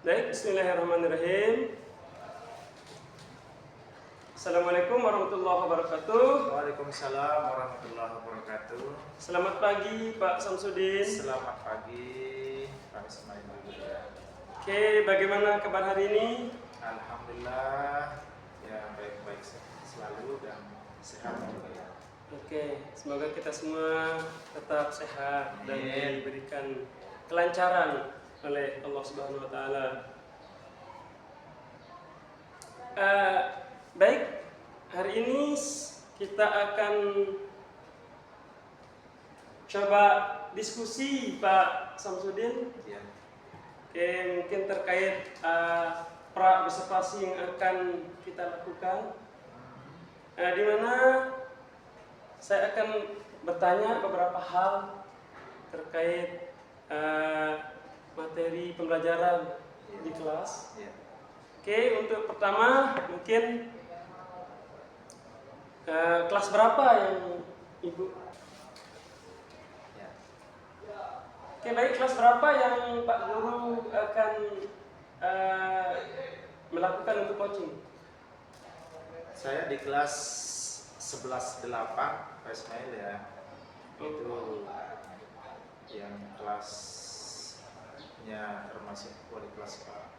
Baik, bismillahirrahmanirrahim. Assalamualaikum warahmatullahi wabarakatuh. Waalaikumsalam warahmatullahi wabarakatuh. Selamat pagi Pak Samsudin. Selamat pagi Pak Ismail. Oke, bagaimana kabar hari ini? Alhamdulillah ya, baik-baik selalu dan sehat juga ya. Oke, semoga kita semua tetap sehat dan Amin. diberikan kelancaran oleh Allah Subhanahu wa taala. Baik, hari ini kita akan coba diskusi Pak Samsudin. Ya. Oke, mungkin terkait pra-observasi yang akan kita lakukan, di mana saya akan bertanya beberapa hal terkait materi pembelajaran di kelas. Ya. Oke, untuk pertama mungkin kelas berapa yang Ibu? Ya. Oke, baik, kelas berapa yang Pak Guru akan melakukan untuk coaching? Saya di kelas 11.8 Pak Ismail ya. Itu yang kelasnya termasuk wali kelas Pak.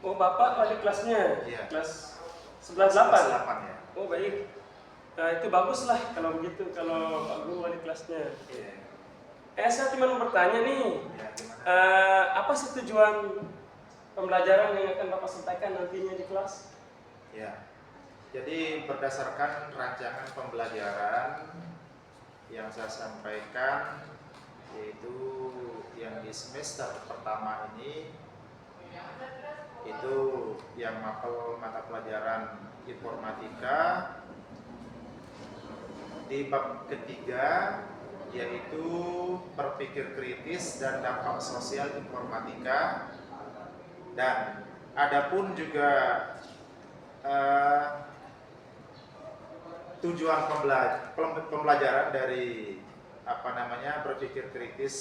Oh, Bapak wali kelasnya? Iya. Kelas 11.8? 11.8 ya. Oh, baik. Itu bagus lah kalau begitu, kalau Pak Guru wali kelasnya. Iya. Saya cuma mau bertanya nih, Ya, gimana? apa sih tujuan pembelajaran yang akan Bapak sampaikan nantinya di kelas? Ya. Jadi berdasarkan rancangan pembelajaran yang saya sampaikan, yaitu yang di semester pertama ini itu yang mapel mata pelajaran informatika di bab ketiga, yaitu berpikir kritis dan dampak sosial informatika. Dan adapun juga tujuan pembelajaran dari berpikir kritis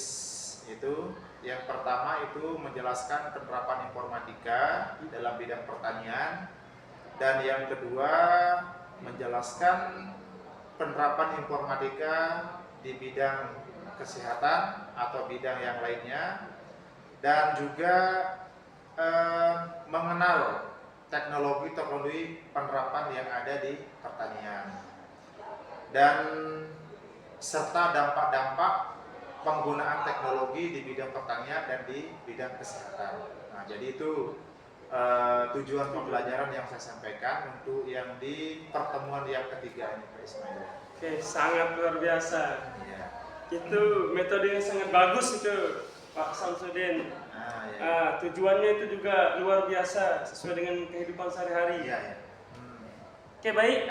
itu, yang pertama itu menjelaskan penerapan informatika dalam bidang pertanian, dan yang kedua menjelaskan penerapan informatika di bidang kesehatan atau bidang yang lainnya, dan juga mengenal teknologi penerapan yang ada di pertanian, dan serta dampak-dampak penggunaan teknologi di bidang pertanian dan di bidang kesehatan. Nah, jadi itu tujuan pembelajaran yang saya sampaikan untuk yang di pertemuan yang ketiga ini, Pak Ismail. Oke, sangat luar biasa. Ya. Itu metodenya sangat bagus itu, Pak Samsudin. Tujuannya itu juga luar biasa, sesuai dengan kehidupan sehari-hari. Iya, ya. Oke, baik.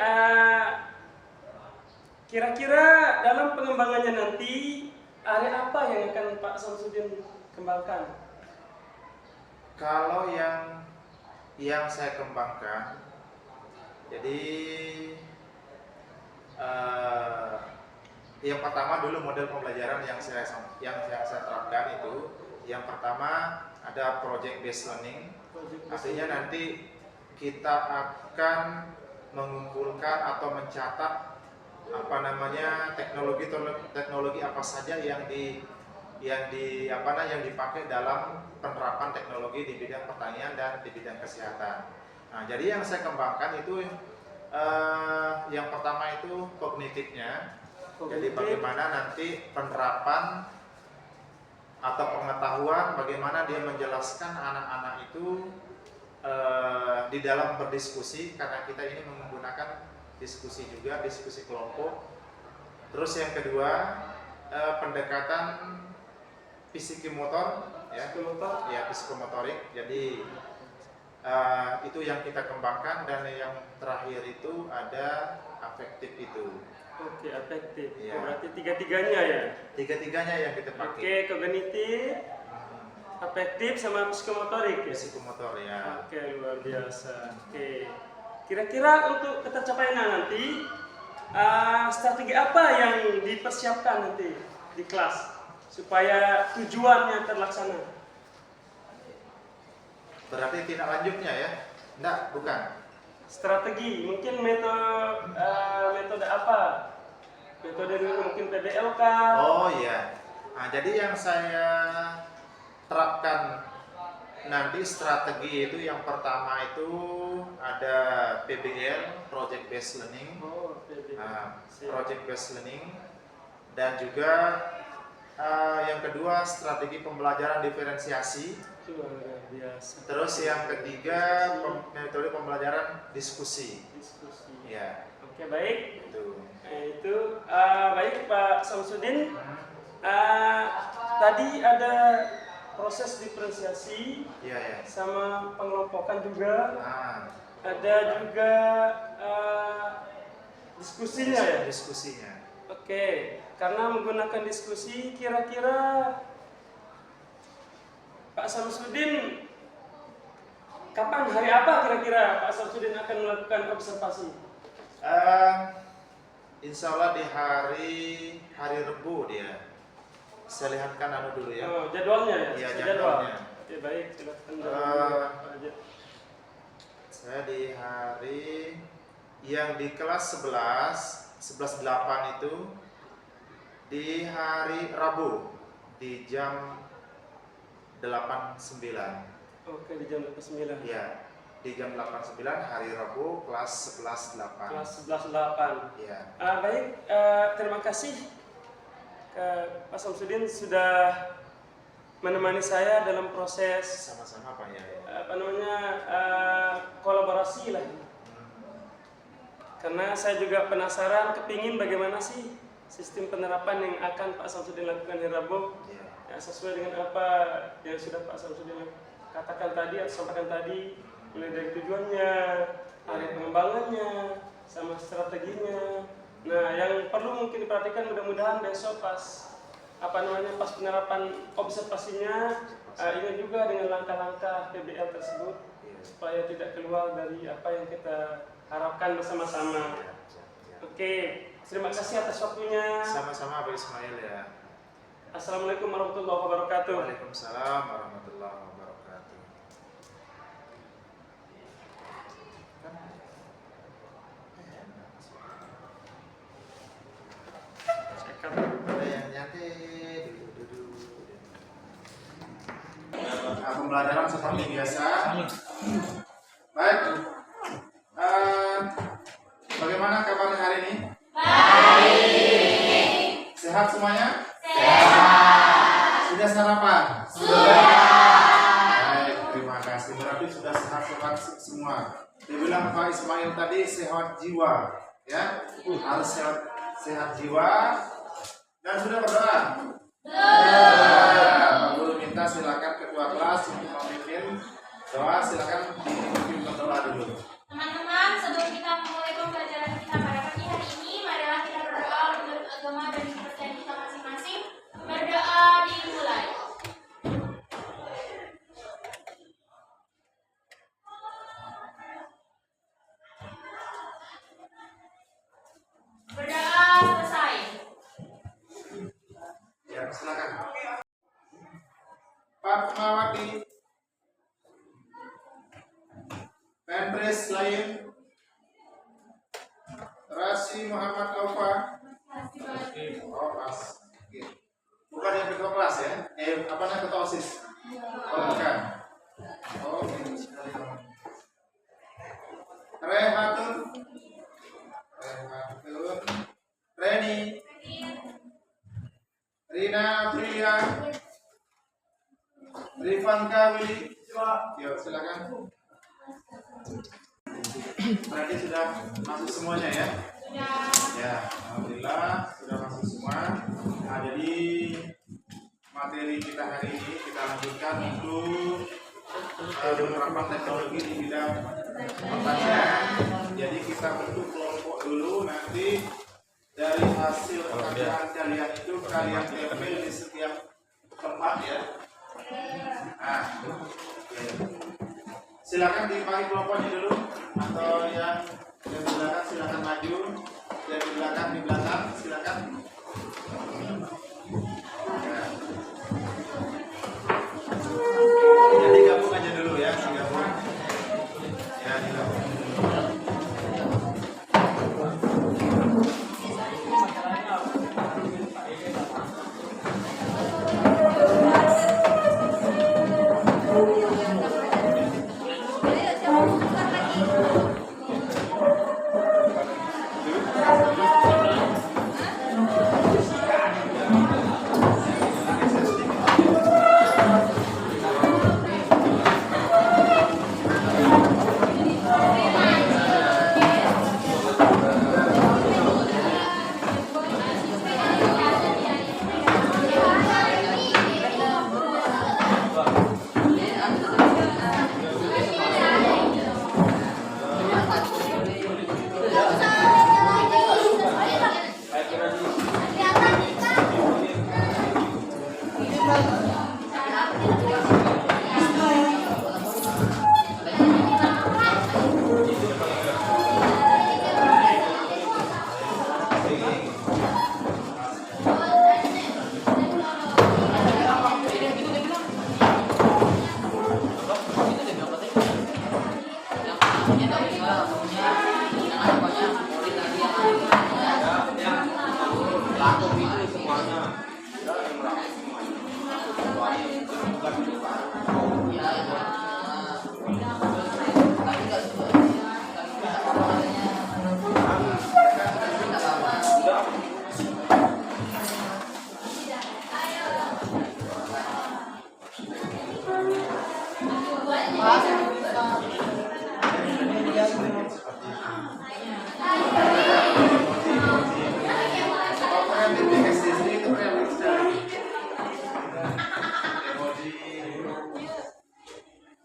Kira-kira dalam pengembangannya nanti, area apa yang akan Pak Samsudin kembangkan? Kalau yang saya kembangkan, jadi yang pertama dulu model pembelajaran yang saya terapkan itu, yang pertama ada project based learning. Artinya nanti kita akan mengumpulkan atau mencatat teknologi apa saja yang dipakai dalam penerapan teknologi di bidang pertanian dan di bidang kesehatan. Nah, jadi yang saya kembangkan itu yang pertama itu kognitifnya. Jadi bagaimana nanti penerapan atau pengetahuan, bagaimana dia menjelaskan anak-anak itu di dalam berdiskusi, karena kita ini menggunakan diskusi juga, diskusi kelompok. Terus yang kedua pendekatan psikomotor, psikomotorik. Jadi itu yang kita kembangkan, dan yang terakhir itu ada afektif itu. Oke, afektif. Ya. Berarti tiga-tiganya ya? Tiga-tiganya yang kita pakai. Oke, kognitif, afektif, sama psikomotorik ya? Psikomotor ya. Oke, luar biasa. Oke. Kira-kira untuk tercapainya nanti, strategi apa yang dipersiapkan nanti di kelas supaya tujuannya terlaksana? Berarti tindak lanjutnya ya? Enggak, bukan. Strategi, mungkin metode apa? Metode mungkin PBL kah? Oh iya. Nah, jadi yang saya terapkan nanti strategi itu yang pertama itu ada PBL, Project Based Learning. Oh, PBL. Project Based Learning, dan juga yang kedua strategi pembelajaran diferensiasi. Luar biasa. Terus yang ketiga metode pembelajaran diskusi. Ya. Oke, baik. Itu. Baik Pak Samsudin. Tadi ada proses diferensiasi, ya. sama pengelompokan juga. Ada juga diskusinya ya. Diskusinya. Oke, karena menggunakan diskusi, kira-kira Pak Samsudin kapan, hari apa kira-kira Pak Samsudin akan melakukan observasi? Insya Allah di hari Rebu dia. Saya lihatkan dulu ya. Oh, jadwalnya ya? Iya, jadwalnya. jadwalnya. Oke, baik, silakan. Saya di hari yang di kelas 11.8 itu di hari Rabu di jam 8.9. Oke, di jam 8.9. Ya, di jam 8.9 hari Rabu kelas 11.8. Kelas 11.8. Ya. Baik, terima kasih ke Pak Samsudin sudah menemani saya dalam proses Sama-sama Pak ya. Kolaborasi lah. Karena saya juga penasaran, kepingin bagaimana sih sistem penerapan yang akan Pak Samsudin lakukan di Rabu, ya, sesuai dengan apa yang sudah Pak Samsudin katakan tadi atau sampaikan tadi, mulai dari tujuannya, area pengembangannya, sama strateginya. Nah, yang perlu mungkin diperhatikan, mudah-mudahan besok pas pas penerapan observasinya, ini juga dengan langkah-langkah PBL tersebut supaya tidak keluar dari apa yang kita harapkan bersama-sama. Oke, terima kasih atas waktunya. Sama-sama Pak Ismail ya. Assalamualaikum warahmatullahi wabarakatuh. Waalaikumsalam warahmatullahi wabarakatuh. Ada yang nyantai. Pembelajaran seperti biasa. Baik. Bagaimana kabarnya hari ini? Baik. Sehat semuanya? Sudah sarapan? Sudah. Baik, terima kasih. Berarti sudah sehat semua. Dibilang Pak Ismail tadi sehat jiwa, ya, harus sehat jiwa. Dan sudah berdoa. Pak Guru minta silakan ketua kelas untuk memimpin doa. Silakan dipimpin berdoa dulu. Teman-teman, sebelum kita memulai pembelajaran kita pada pagi hari ini, marilah kita berdoa menurut agama dan kepercayaan kita masing-masing. Berdoa dimulai. Berdoa selesai. Ya, silakan. Fatmawati, Pempres lain, Rasi Muhammad Aufa. Oh, pas. Bukan yang ketua kelas ya? Apa namanya ketua OSIS? Oh, bukan. Oh, ini sekali. Rehatun, Reni, Rina Aprilia, Rifanka Willy. Yuk, silakan. Berarti sudah masuk semuanya ya? Ya, alhamdulillah sudah masuk semua. Nah, jadi materi kita hari ini kita lanjutkan untuk penerapan teknologi di bidang pertanian. Jadi kita bentuk kelompok dulu, nanti dari hasil pekerjaan kalian itu kalian tempel di setiap tempat ya. Nah, silakan dibagi kelompoknya dulu, atau yang di belakang silakan maju, yang di belakang silakan. Ya. Jadi gabung aja dulu ya, gabung.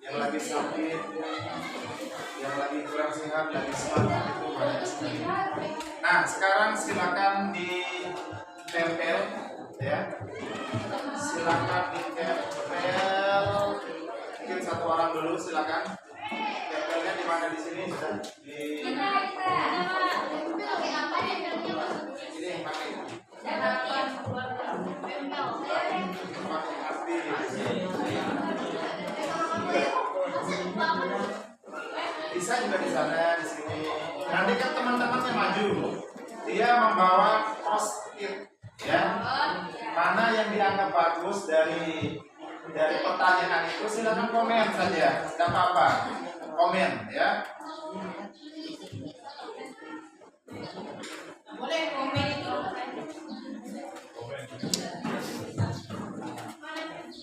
yang lagi sakit, yang lagi kurang sehat, lagi semangat itu banyak sekali. Nah, sekarang silakan ditempel, ya. Silakan ditempel. Mungkin satu orang dulu, silakan. Tempelnya di mana di sini sudah di. Ini pakai. Pakai api. Bisa juga di sana, di sini. Nanti kan teman-temannya maju, dia membawa post-it, ya. Mana yang dianggap bagus dari pertanyaan itu, silakan komen saja, tidak apa-apa, komen, ya. Boleh komen itu.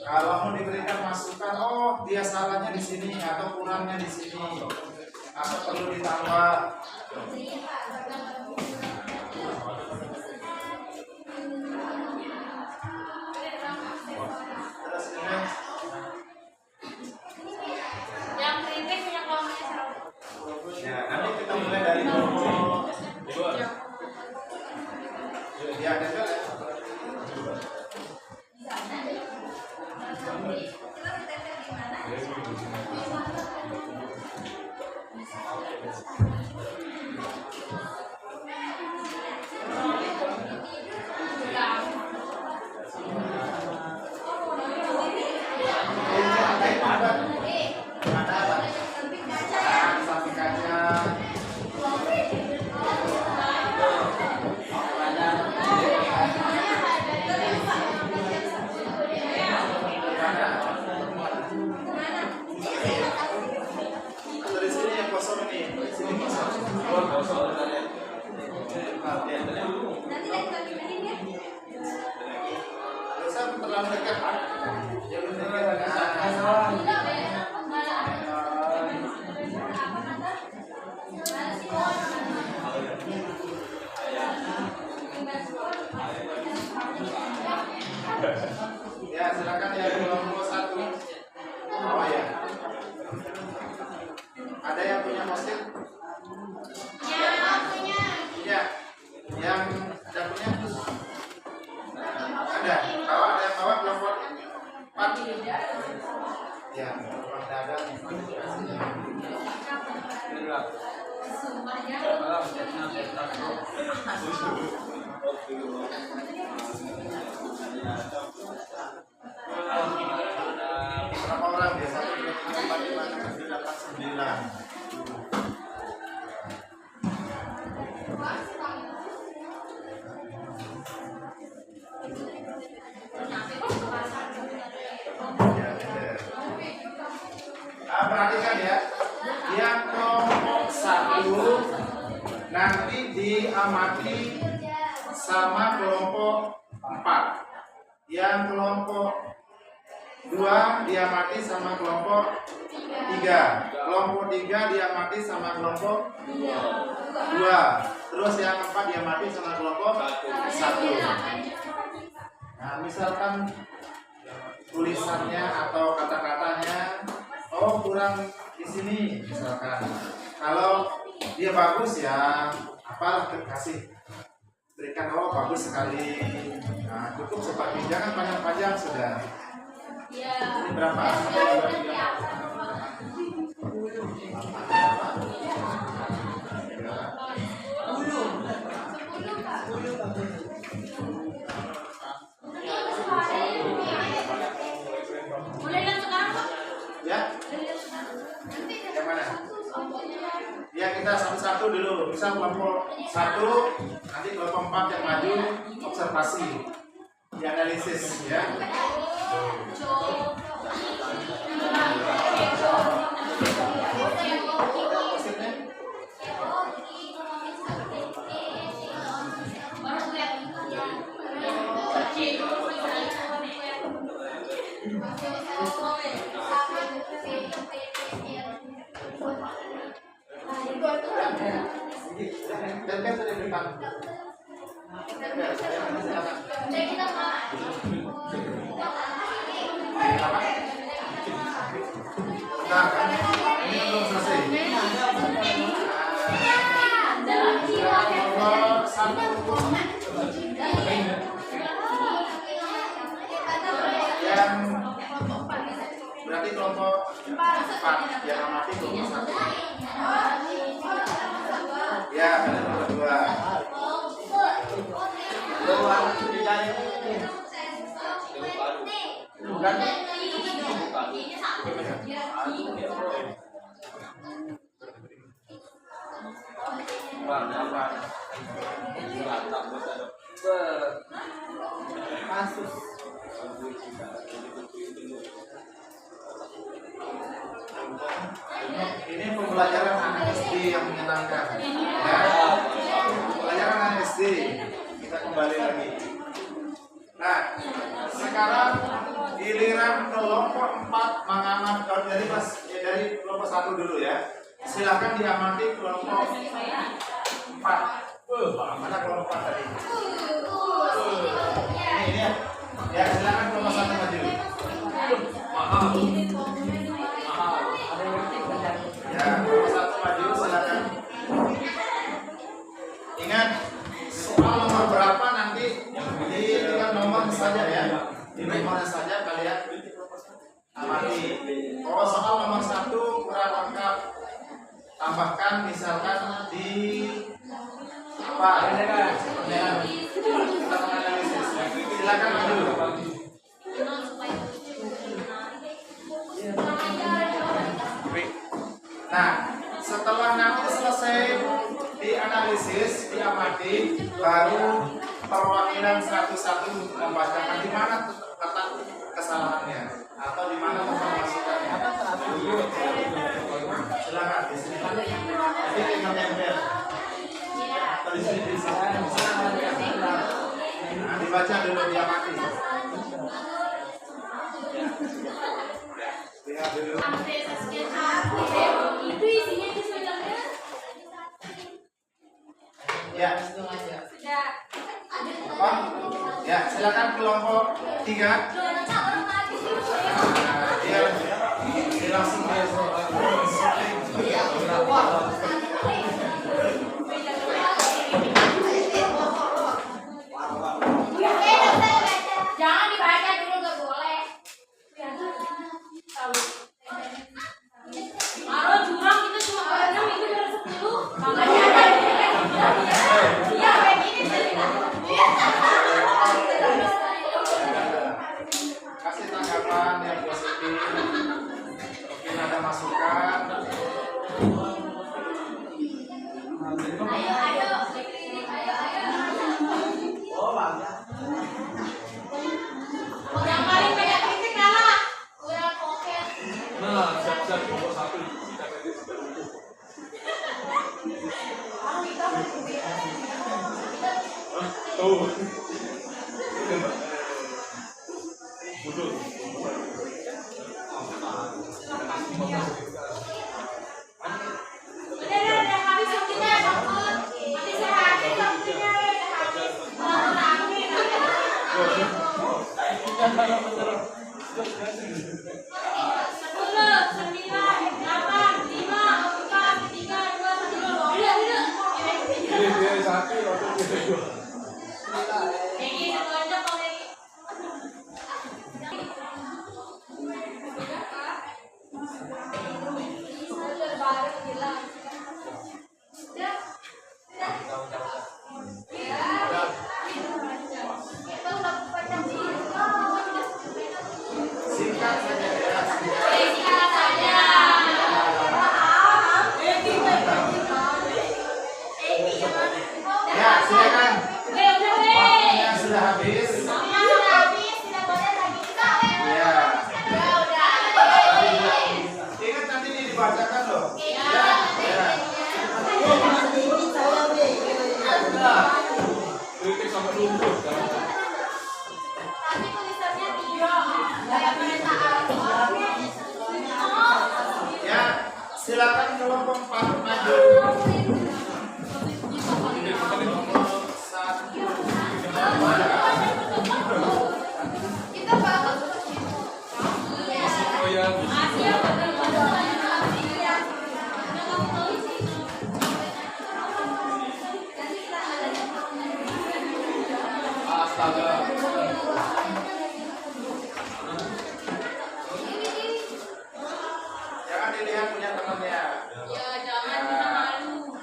Kalau mau diberikan masukan, oh dia salahnya di sini atau kurangnya di sini, atau perlu ditambah. Terus next. Yang kritik punya kelompoknya serap. Ya, nanti kita mulai dari kelompok. Ya, ada juga. Terlalu dekat, jangan dekat. Ya, silakan ya kelompok 1. Bawa ya. Ada yang punya post-it? Ya, punya. Ya. Yang tidak punya? Ada. Kalau ada yang bawa kelompok 4. Ya, kelompok ada. Berapa orang ya? 1, 2, 3, 4, 5, 6, 7, 8, 9. Perhatikan ya, yang kelompok 1 nanti diamati sama kelompok 4. Yang kelompok 2 diamati sama kelompok 3. Kelompok 3 diamati sama kelompok 2. Terus yang 4 diamati sama kelompok 1. Nah, misalkan tulisannya atau kata-katanya kurang di sini misalkan. Kalau dia bagus ya apalah kasih berikan bagus sekali. Nah, cukup seperti jangan panjang-panjang sudah. Ini berapa? Boleh lihat sekarang, Pak? Ya. Yang mana? satu dulu, misal kelompok 1, nanti kelompok 4 yang maju observasi, dianalisis ya. Dan sudah depan. Nah, ini belum selesai. Nomor 1 yang berarti kelompok 4 yang amati kelompok 1. Ya, kelompok 2. Bukan. Ini pembelajaran anak SD yang menyenangkan. Ya. Pembelajaran anak SD. Kita kembali lagi. Nah, sekarang giliran kelompok 4 mengamati dari kelompok 1 dulu ya. Silakan diamati kelompok 4. Mana kelompok 4 tadi? Ini ya. Ya, silakan kelompok 1 maju. Mahal. Ya, kelompok 1 maju silakan. Ingat, soal nomor berapa nanti tinggal nomor saja ya. Di nomornya saja kalian amati. Kalau soal nomor 1 kurang lengkap, tambahkan misalkan di apa? Kita menganalisis. Silakan maju. Nah, setelah nanti selesai dianalisis, diamati, baru perwakilan satu-satu membacakan di mana letak kesalahannya atau di mana mempermasukkannya. Silakan di sini. Jadi tinggal tempel. Atau di sini bisa. Nah, dibaca dulu diamati. Lihat dulu. Itu isinya itu sebenarnya. Ya. Sudah. Apa? Ya, silakan kelompok 3. Dia langsung Jangan dibaca dulu, nggak boleh. Kalau jurang kita cuma pada 6 itu baru 10. Makanya ada iya kayak gini kasih tanggapan yang positif. Mungkin ada masukan. ayo yang paling banyak kritik kalah kurang konkret. Nah, siap-siap nomor 1 kita kredit tuh. Betul. Udah habis waktunya takut nanti saya habis waktunya habis mau tangin 10, 9, 8, 5, 4, 3, 2, 1 udah. Ini dia 1 atau 2. dibacakan loh. Ya. Tapi tulisannya tidak. Kayak perintah Allah. Ya, silakan kelompok 4 maju. Kita bagus. Iya. Masih ya, Jangan dilihat punya temannya. ya jangan kita malu.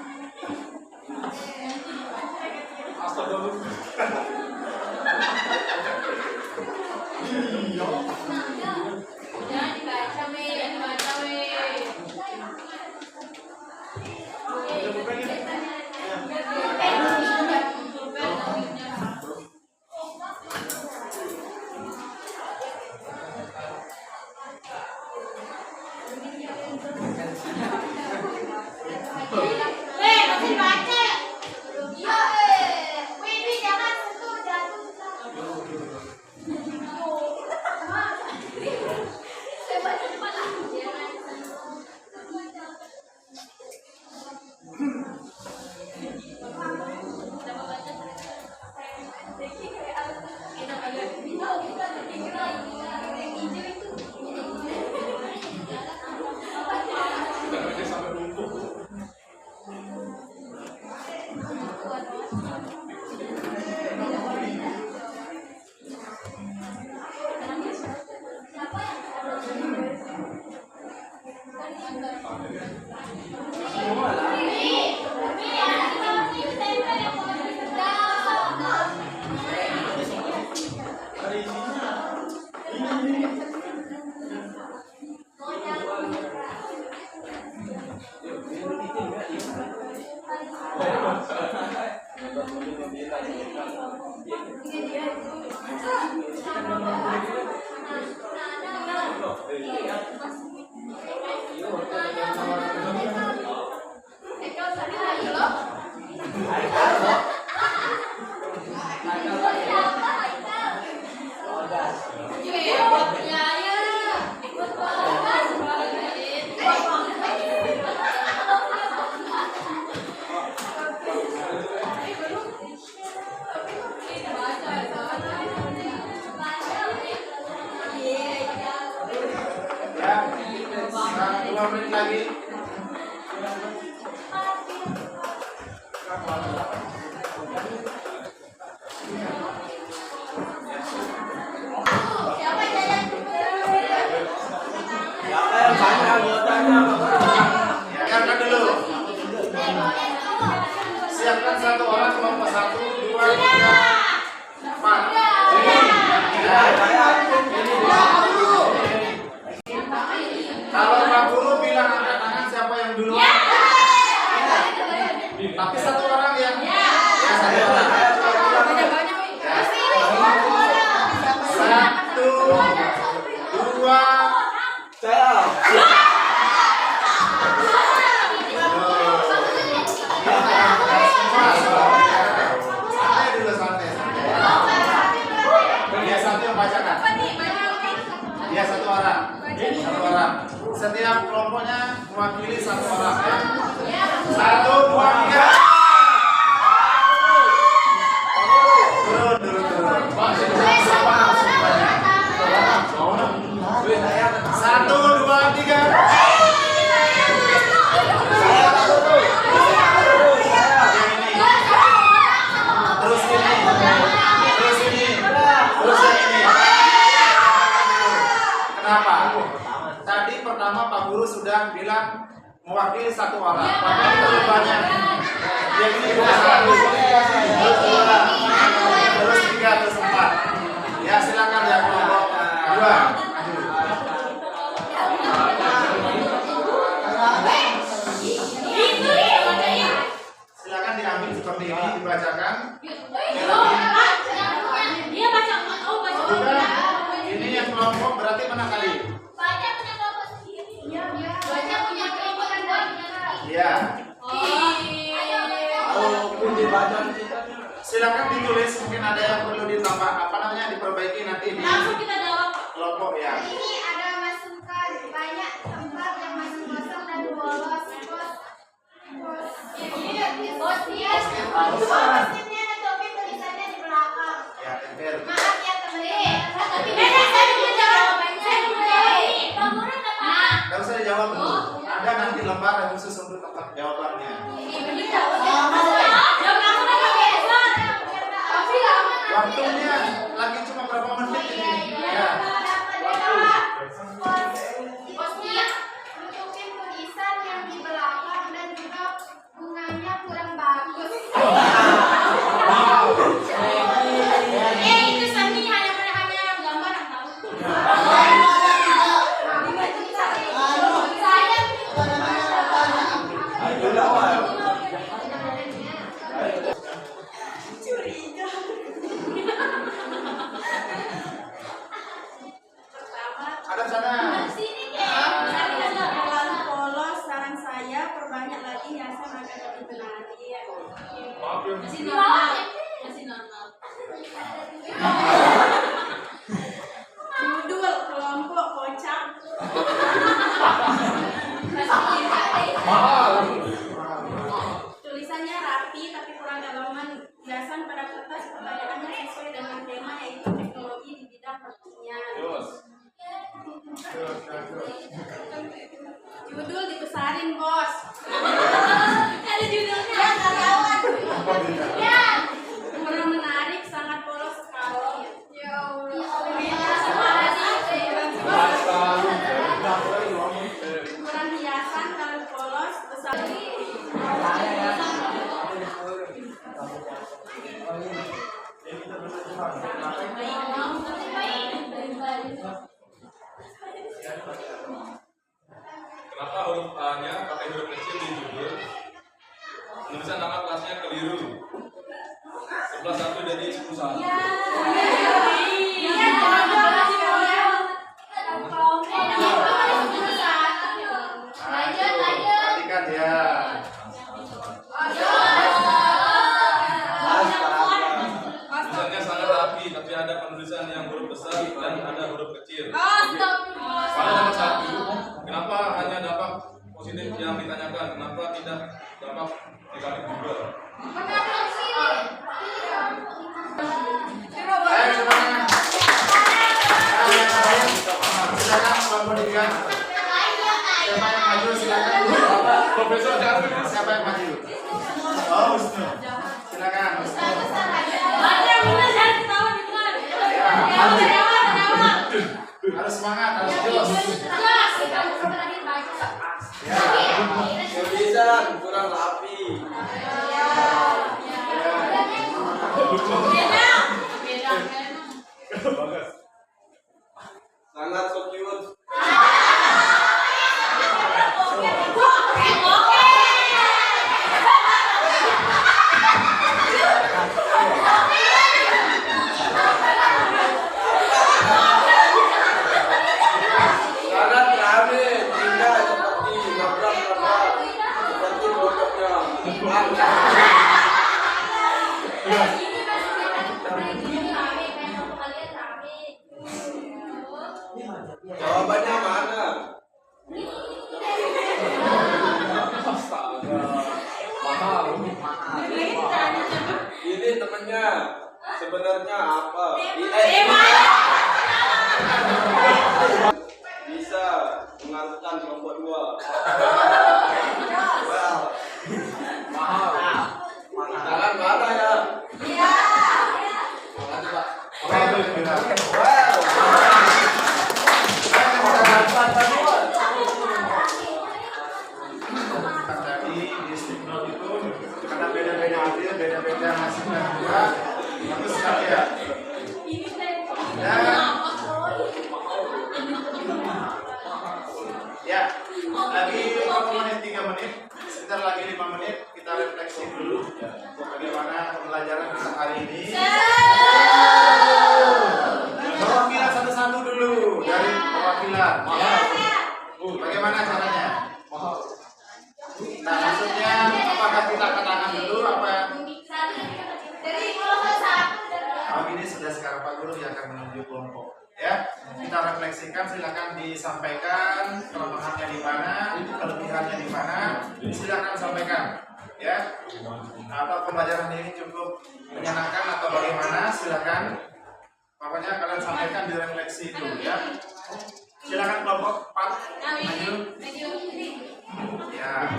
Jangan dibaca, jangan dibaca, masih baca. Iya, Widi jangan sentuh jatuh. Saya baca depan aku. Jangan sentuh. Ya, 2 menit lagi. Siapa jalan? Siapkan dulu. Siapkan 1 orang kelompok 1, 2, 3, 4. Kalau Pak Guru bilang angkat tangan siapa yang duluan? Tapi 1 orang yang ya 1 orang. 1, 2, santai dulu, santai. Dia 1 yang bacakan. Dia 1 orang. 1 orang. Setiap kelompoknya mewakili 1 orang ya. 1, 2, 3. Turun. 1, 2, 3. Terus ini. Kenapa? Tadi pertama Pak Guru sudah bilang mewakili 1 orang. Makanya terlalu banyak. Yang ini juga 1, terus 2, terus 3, terus 4. Ya silakan ya kelompok 2. Silakan diambil seperti ini, dibacakan. Dia baca, Sudah. Ini yang kelompok berarti mana kali? Baca punya kelompok sendiri. Baca punya Ya. Silakan ditulis, mungkin ada yang perlu ditambah diperbaiki nanti di Langsung kita jawab. kelompok ya. Ini ada masukan banyak tempat yang masih kosong dan bolos. Postinnya ada topi tulisannya di belakang. Ya, tempel. Maaf ya teman-teman. Saya mau jawab. Tidak usah dijawab dulu. Ada nanti lembar yang khusus untuk tempat jawabannya. Waktunya lagi cuma berapa menit ini? Ya. Tunjukin tulisan yang di belakang dan juga bunganya kurang bagus. Itu Sani hanya gambar yang tahu. Ada sana. Terlalu polos, saran saya perbanyak lagi hiasan agar lebih menarik. Masih normal. Masih normal. Judul kelompok kocak. Tulisannya rapi tapi kurang dalaman. Hiasan pada kertas pertanyaannya sesuai dengan tema yaitu teknologi di bidang pertanian. Judul dibesarin bos. Ada judulnya. Ya ketahuan. Ya. Kurang menarik, sangat polos sekali. Ya Allah. Kurang hiasan kalau polos besar. Kenapa huruf A-nya pakai huruf kecil di judul? Penulisan nama kelasnya keliru. 11-1 jadi 10-1. Perhatikan ya. Tulisannya sangat rapi, tapi ada penulisan yang huruf besar dan ada huruf kecil. Pada nomor 1, kenapa hanya dampak positif yang ditanyakan? Kenapa tidak dampak negatif juga? Ayo semuanya. Silakan kelompok tiga. Siapa yang maju silakan. Profesor Darwin. Siapa yang maju? Oh, Wisnu. Silakan. Wisnu. Ya, harus semangat, harus jos. Ya. Tulisan kurang rapi. Sangat so cute. Sangat rame, indah seperti nabrak-nabrak, seperti pokoknya. Jawabannya mana? Ini temennya. Sebenarnya apa? Bisa mengaruhkan kelompok 2. Jangan marah ya. Tadi di Slipknot itu karena beda-beda hasil, beda-beda hasilnya juga. Bagus sekali ya. Ya, lagi berapa menit? 3 menit. Sebentar lagi 5 menit. Kita refleksi dulu bagaimana pembelajaran kita hari ini. Perwakilan satu-satu dulu dari perwakilan. Bagaimana caranya? Nah, disampaikan kelemahannya di mana, kelebihannya di mana, silakan sampaikan ya. Atau pembelajaran ini cukup menyenangkan atau bagaimana, silakan. Pokoknya kalian sampaikan di refleksi itu ya. Silakan kelompok 4 maju. Ya.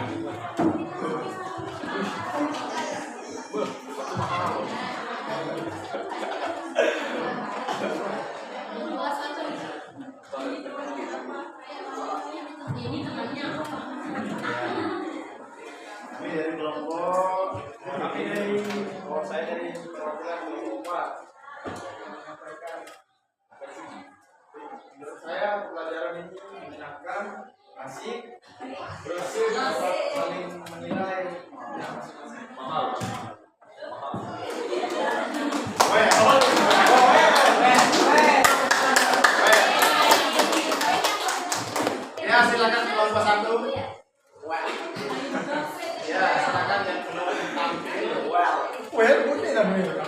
Kami dari kelompok, saya dari perwakilan kelompok 4. Menurut saya pelajaran ini menyenangkan, asik, bersih, dapat saling menilai masing-masing. Mahal. Ya, silakan kelompok 1. Ya, silakan yang belum tampil. Well, bunyi namanya.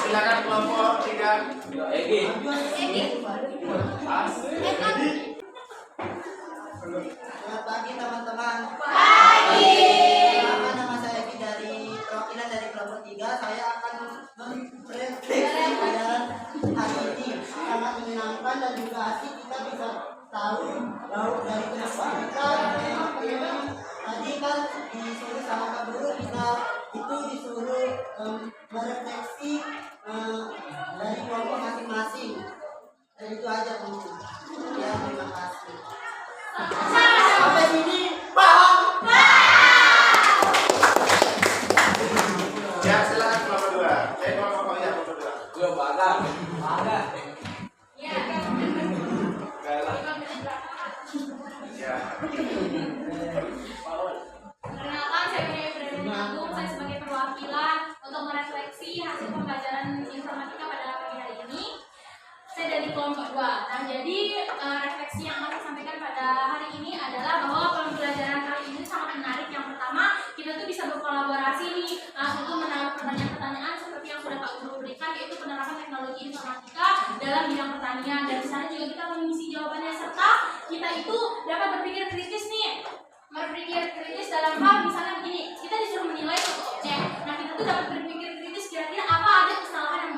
Silakan kelompok 3. Egi. Selamat pagi teman-teman. Pagi. Nama saya Egi dari perwakilan dari kelompok 3. Saya akan merefleksi pelajaran hari ini. Sangat menyenangkan dan juga asik, kita bisa tahu laut dari kenapa kita tadi kan disuruh sama Pak Guru, kita itu disuruh merefleksi dari kelompok masing-masing. Dan itu aja teman-teman. Ya, terima kasih. Sampai sini paham? Ya, silakan kelompok 2. Kelompok 2. Belum ada. Ada. Ya. Ya. Perkenalkan, saya Maria Ibrahim Agung. Saya sebagai perwakilan untuk merefleksi hasil pembelajaran informatika pada pagi hari ini. Saya dari kelompok 2. Nah, jadi refleksi yang akan saya sampaikan pada hari ini adalah bahwa pembelajaran kali ini sangat menarik. Yang pertama, kita tuh bisa berkolaborasi nih untuk menanggapi pertanyaan-pertanyaan seperti yang sudah Pak Guru berikan, yaitu penerapan teknologi informatika dalam bidang pertanian. Dan di sana juga kita mengisi jawabannya, serta kita itu dapat berpikir kritis nih. Berpikir kritis dalam hal misalnya begini, kita disuruh menilai suatu objek. Nah, kita tuh dapat berpikir kritis kira-kira apa aja kesalahan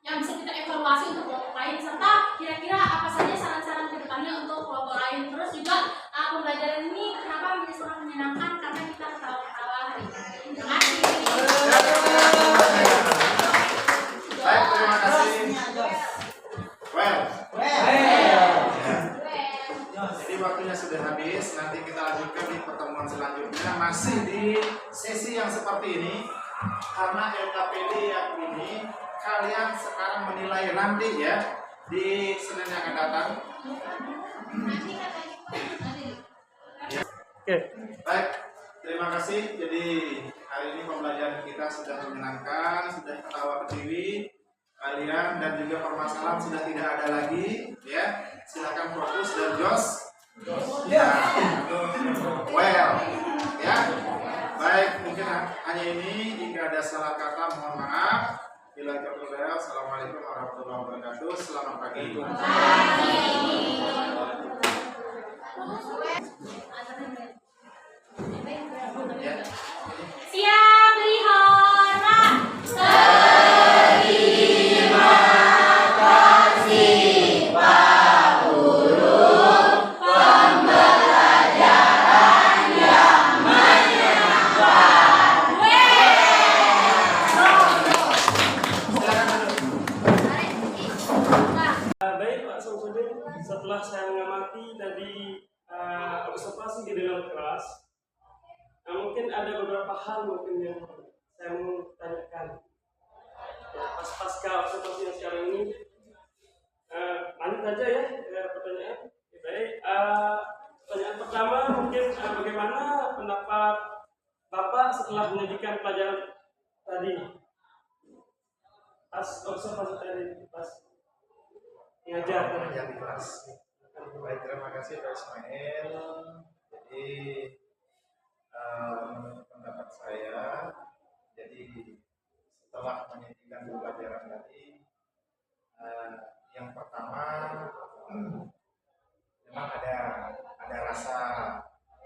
yang bisa kita evaluasi untuk kelompok lain, serta kira-kira apa saja saran-saran ke depannya untuk kelompok lain. Terus juga pembelajaran ini kenapa menjadi sangat menyenangkan, karena kita ketawa-ketawa hari ini. Terima kasih. Baik, terima kasih. Well. Jadi waktunya sudah habis. Nanti kita lanjutkan di pertemuan selanjutnya, masih di sesi yang seperti ini. Karena LKPD yang ini kalian sekarang menilai nanti ya di Senin yang akan datang. Ya. Oke. Baik, terima kasih. Jadi hari ini pembelajaran kita sudah menyenangkan, sudah ketawa ketiwi kalian, dan juga permasalahan sudah tidak ada lagi ya. Silakan fokus dan jos. Ya. Well, ya. Baik, mungkin hanya ini. Jika ada salah kata mohon maaf. Bila terkendala, assalamualaikum warahmatullahi wabarakatuh. Selamat pagi. Ya. Siap, beri hormat. Terima kasih Pak Guru. Pembelajaran yang menyenangkan. Baik Pak Samsudin, setelah saya mengamati tadi observasi di dalam kelas, mungkin ada beberapa hal mungkin yang saya mau tanyakan. Pasca observasi yang sekarang ini, lanjut aja ya pertanyaan. Baik, pertanyaan pertama mungkin bagaimana pendapat Bapak setelah menyajikan pelajaran tadi? Pas observasi tadi, Baik, terima kasih Pak Ismail. Jadi menurut pendapat saya, jadi setelah menyajikan pembelajaran tadi, yang pertama memang ada rasa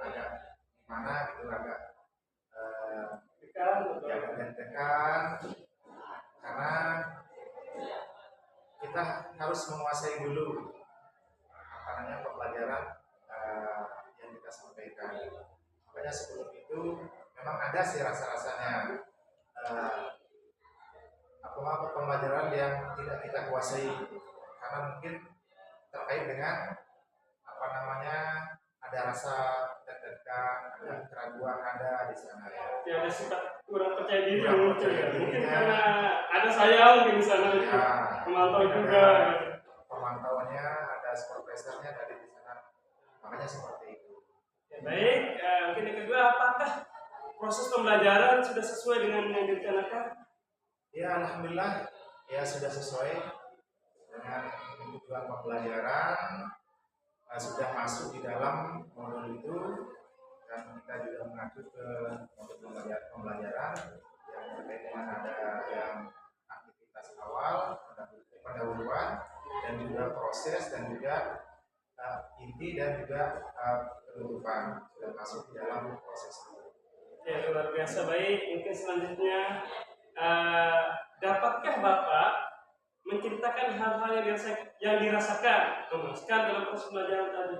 agak gimana gitu, agak deg-degan karena kita harus menguasai dulu apa namanya pembelajaran yang kita sampaikan. Makanya sebelum itu memang ada sih rasa-rasanya apa pembelajaran yang tidak kita kuasai, karena mungkin terkait dengan apa namanya ada rasa deg-degan, ada keraguan ada di sana ya. Ya, ada sifat kurang percaya diri Kurang yang muncul percaya ya. diri, Mungkin ya. karena ada saya mungkin di sana gitu. Ya, Pemantau ada juga. pemantauannya, ada supervisornya dari di sana, makanya seperti itu. Ya, baik, mungkin yang kedua, apakah proses pembelajaran sudah sesuai dengan yang direncanakan? Ya, alhamdulillah ya sudah sesuai dengan tujuan pembelajaran, sudah masuk di dalam modul itu, dan kita juga mengacu ke modul pembelajaran yang terkait dengan ada yang aktivitas awal, pendahuluan, dan juga proses, dan juga inti, dan juga penutupan sudah masuk di dalam proses itu. Ya, luar biasa. Baik, mungkin selanjutnya dapatkah Bapak menceritakan hal-hal yang dirasakan, memuaskan dalam proses pembelajaran tadi?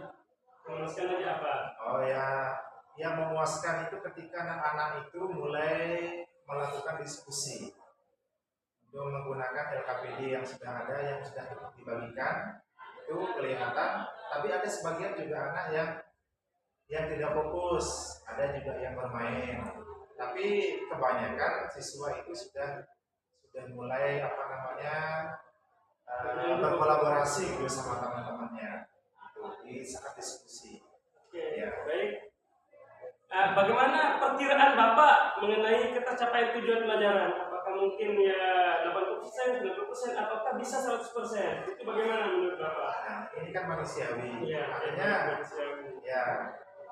Memuaskan lagi apa? Oh ya, yang memuaskan itu ketika anak-anak itu mulai melakukan diskusi untuk menggunakan LKPD yang sudah ada, yang sudah dibagikan, itu kelihatan. Tapi ada sebagian juga anak yang tidak fokus, ada juga yang bermain. Tapi kebanyakan siswa itu sudah mulai apa namanya berkolaborasi bersama teman-temannya di saat diskusi. Oke, Ya. baik. Bagaimana perkiraan Bapak mengenai tercapaian tujuan pelajaran? Apakah mungkin ya 80%, 90%, ataukah bisa 100%? Itu bagaimana menurut Bapak? Nah, ini kan manusiawi. Iya, Artinya ya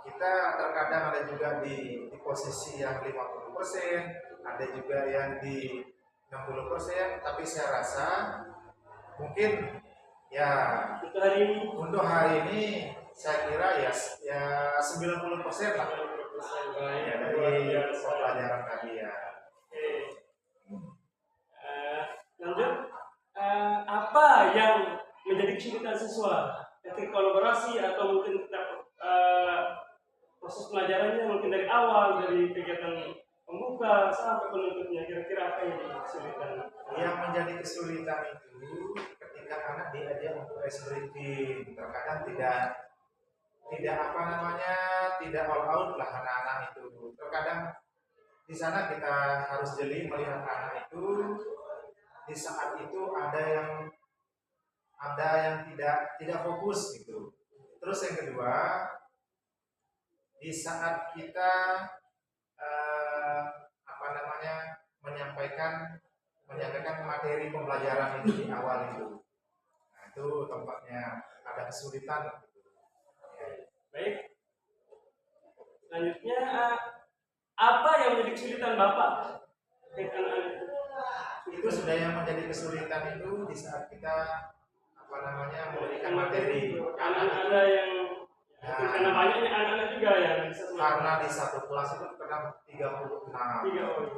kita terkadang ada juga di posisi yang 50%, ada juga yang di 60%, tapi saya rasa mungkin ya untuk hari ini saya kira ya 90% lah ya dari pelajaran tadi ya. Oke. Lanjut, apa yang menjadi kesulitan siswa ketika kolaborasi atau mungkin proses pelajarannya, mungkin dari awal, dari kegiatan pembuka sampai penutupnya, kira-kira apa yang menjadi kesulitan? Yang menjadi kesulitan itu ketika anak diajak untuk ice breaking, terkadang tidak apa namanya, tidak all out lah anak-anak itu. Terkadang di sana kita harus jeli melihat anak itu di saat itu ada yang tidak fokus gitu. Terus yang kedua, di saat kita apa namanya menyampaikan materi pembelajaran itu di awal itu, nah itu tempatnya ada kesulitan. Baik. Selanjutnya, apa yang menjadi kesulitan Bapak dengan anak-anak Itu sudah yang menjadi kesulitan itu di saat kita apa namanya memberikan materi. Anak ada yang karena banyaknya anak-anak juga ya Karena di satu kelas itu kadang 36. 3 orang.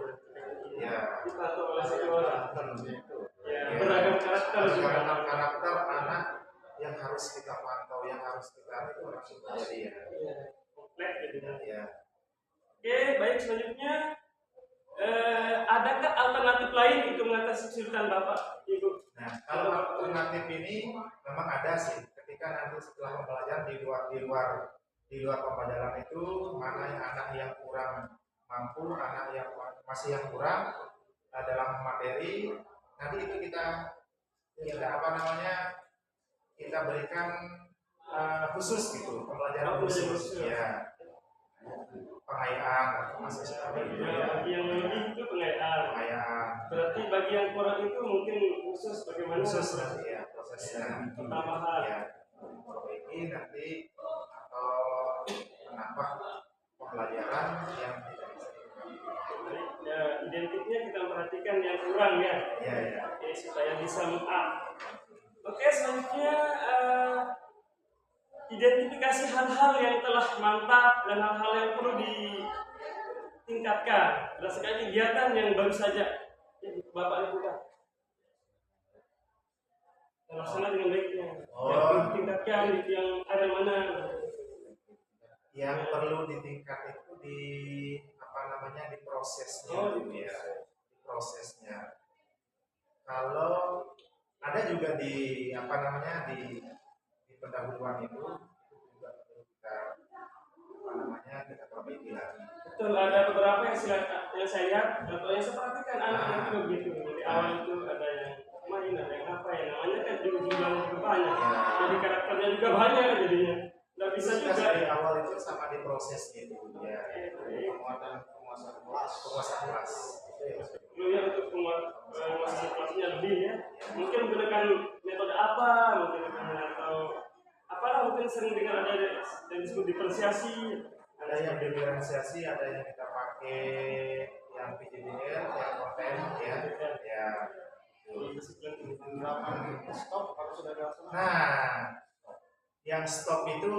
Ya. Dibantu oleh satu orang. Ya, Ya. beragam karakter juga. Beragam karakter anak yang harus kita pantau, yang harus kita itu langsung terjadi ya. Kompleks jadinya. Ya. Oke, baik, selanjutnya adakah alternatif lain untuk mengatasi kesulitan Bapak, Ibu? Nah, kalau alternatif ini memang ada sih. Ketika nanti setelah pembelajaran di luar pembelajaran itu mana yang anak yang kurang mampu, anak yang masih yang kurang dalam materi, nanti itu kita apa namanya kita berikan khusus gitu, pembelajaran khusus. Ya. Pengayaan atau masih seperti itu ya. Bagi yang lebih itu pengayaan. Berarti bagi yang kurang itu mungkin khusus bagaimana? Khusus nanti ya prosesnya. Tambahan. Ya. nanti atau menambah pembelajaran yang tidak bisa Jadi, ya, identiknya kita perhatikan yang kurang ya. Iya, iya. Oke, supaya bisa up. Oke, selanjutnya identifikasi hal-hal yang telah mantap dan hal-hal yang perlu ditingkatkan berdasarkan kegiatan yang baru saja Bapak lakukan. Terlaksana dengan baiknya. Yang perlu ditingkatkan yang ada mana? Yang perlu ditingkat itu di apa namanya di prosesnya gitu ya, di prosesnya. Kalau ada juga di apa namanya di pendahuluan itu juga perlu kita apa namanya kita perbaiki lagi. Betul, ada beberapa yang saya lihat atau yang saya perhatikan anak-anak itu begitu. Di awal itu ada yang main, ada yang apa ya namanya kan juga jumlahnya juga banyak. Jadi karakternya juga banyak jadinya. Nggak bisa Kita juga. dari awal itu sama di proses gitu ya. Penguasaan kelas. Dulunya untuk penguasaan kelasnya lebih ya. Mungkin menggunakan metode apa, mungkin atau apalah mungkin sering dengar ada yang disebut diferensiasi. Ada yang diferensiasi, ada yang kita pakai yang PJDR, yang konten ya. Ya. Stop kalau sudah dilaksanakan. Nah, yang stop itu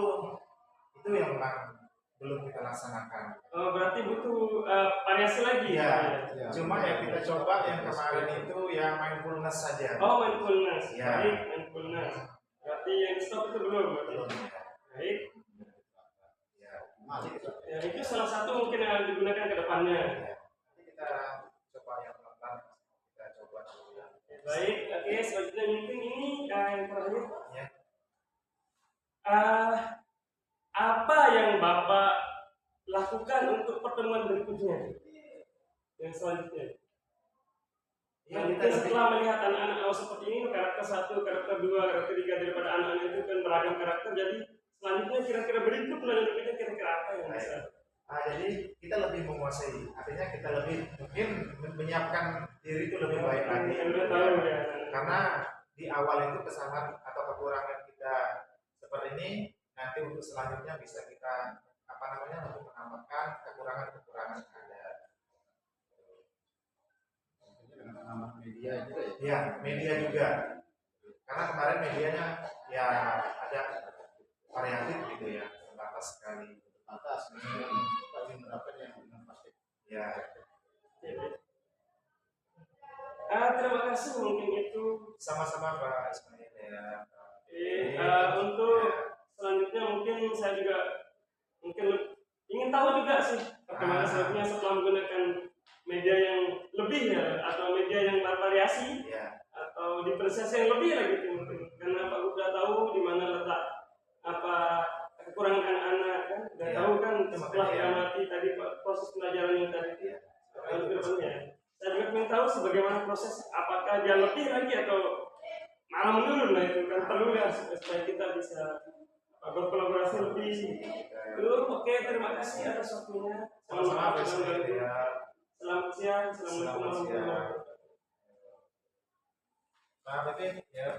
yang memang belum kita laksanakan. Oh, berarti butuh variasi lagi. Iya. Cuma yang kita coba yang kemarin itu yang mindfulness saja. Oh, mindfulness. Ya. Baik, mindfulness. Berarti yang stop itu belum. Belum. Baik. Ya. Ya, itu salah satu mungkin yang digunakan ke depannya. Ya. Nanti kita coba yang pelan-pelan. Kita coba dulu ya. Baik, oke, selanjutnya mungkin ini yang terakhir. Ya. Apa yang Bapak lakukan untuk pertemuan berikutnya? Yang selanjutnya. Ya, Nanti setelah melihat anak-anak seperti ini, karakter 1, karakter 2, karakter 3 daripada anak-anak itu kan beragam karakter. Jadi selanjutnya kira-kira berikut selanjutnya kira-kira apa yang bisa? Jadi kita lebih menguasai, artinya kita lebih mungkin menyiapkan diri itu lebih baik lagi. Tahu ya. Karena di awal itu kesalahan atau kekurangan kita seperti ini, nanti untuk selanjutnya bisa kita apa namanya untuk menambahkan kekurangan-kekurangan yang ada. Media juga ya? Ya, media juga. Karena kemarin medianya ya ada variatif gitu ya, terbatas sekali. Terbatas. Tapi menerapkan yang pasti. Ya. Terima kasih mungkin itu. Sama-sama Pak Ismail ya. Untuk selanjutnya mungkin saya juga mungkin ingin tahu juga sih bagaimana selanjutnya setelah menggunakan media yang lebih ya atau media yang bervariasi atau diferensiasi yang lebih lagi mungkin karena Pak sudah tahu di mana letak apa kekurangan anak-anak kan sudah tahu kan setelah diamati tadi proses pelajaran yang tadi ya. Saya juga ingin tahu sebagaimana proses apakah dia lebih lagi atau malah menurun lah itu kan perlu ya supaya kita bisa berkolaborasi lebih. Oke, terima kasih atas waktunya. Selamat siang, assalamualaikum warahmatullahi wabarakatuh. Nah, oke ya.